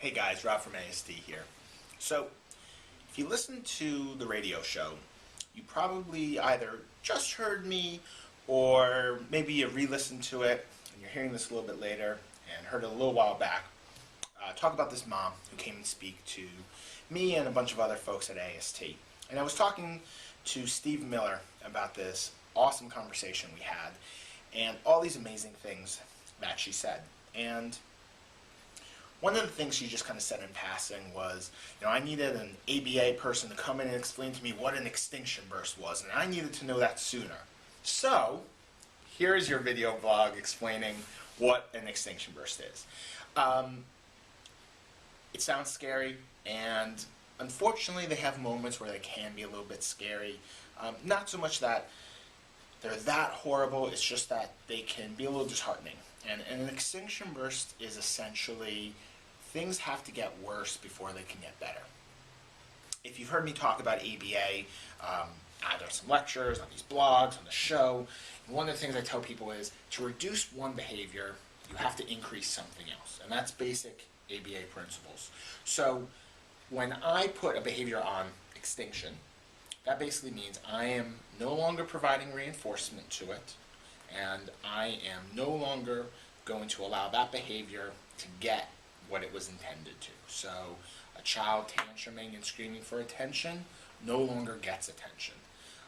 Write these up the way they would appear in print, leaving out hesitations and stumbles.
Hey guys, Rob from ASD here. So, if you listen to the radio show, you probably either just heard me or maybe you re-listened to it and you're hearing this a little bit later and heard it a little while back. Talk about this mom who came and speak to me and a bunch of other folks at AST. And I was talking to Steve Miller about this awesome conversation we had and all these amazing things that she said. And one of the things she just kind of said in passing was, I needed an ABA person to come in and explain to me what an extinction burst was, and I needed to know that sooner. So, here is your video blog explaining what an extinction burst is. It sounds scary, and unfortunately they have moments where they can be a little bit scary. Not so much that they're that horrible, it's just that they can be a little disheartening. And an extinction burst is essentially things have to get worse before they can get better. If you've heard me talk about ABA, either some lectures, on these blogs, on the show, one of the things I tell people is to reduce one behavior, you have to increase something else. And that's basic ABA principles. So when I put a behavior on extinction, that basically means I am no longer providing reinforcement to it, and I am no longer going to allow that behavior to get what it was intended to. So a child tantruming and screaming for attention no longer gets attention.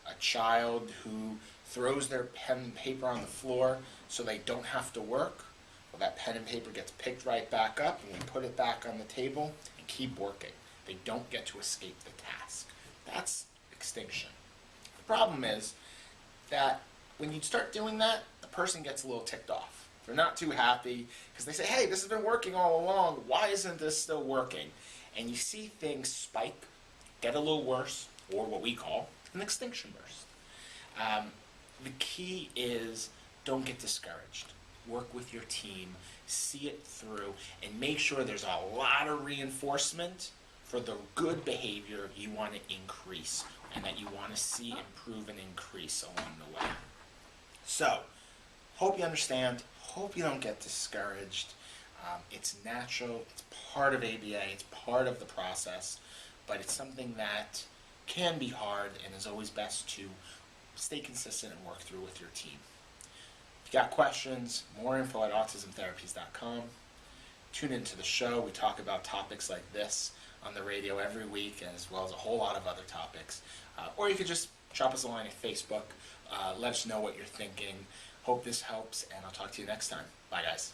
A child who throws their pen and paper on the floor so they don't have to work, well, that pen and paper gets picked right back up and we put it back on the table and keep working. They don't get to escape the task. That's extinction. The problem is that when you start doing that, the person gets a little ticked off. They're not too happy because they say, hey, this has been working all along. Why isn't this still working? And you see things spike, get a little worse, or what we call an extinction burst. The key is don't get discouraged. Work with your team, see it through, and make sure there's a lot of reinforcement for the good behavior you want to increase and that you want to see improve and increase along the way. So, hope you understand, hope you don't get discouraged. It's natural, it's part of ABA, it's part of the process, but it's something that can be hard and is always best to stay consistent and work through with your team. If you got questions, more info at autismtherapies.com. Tune into the show. We talk about topics like this on the radio every week, as well as a whole lot of other topics. Or you could just drop us a line at Facebook. Let us know what you're thinking. Hope this helps, and I'll talk to you next time. Bye, guys.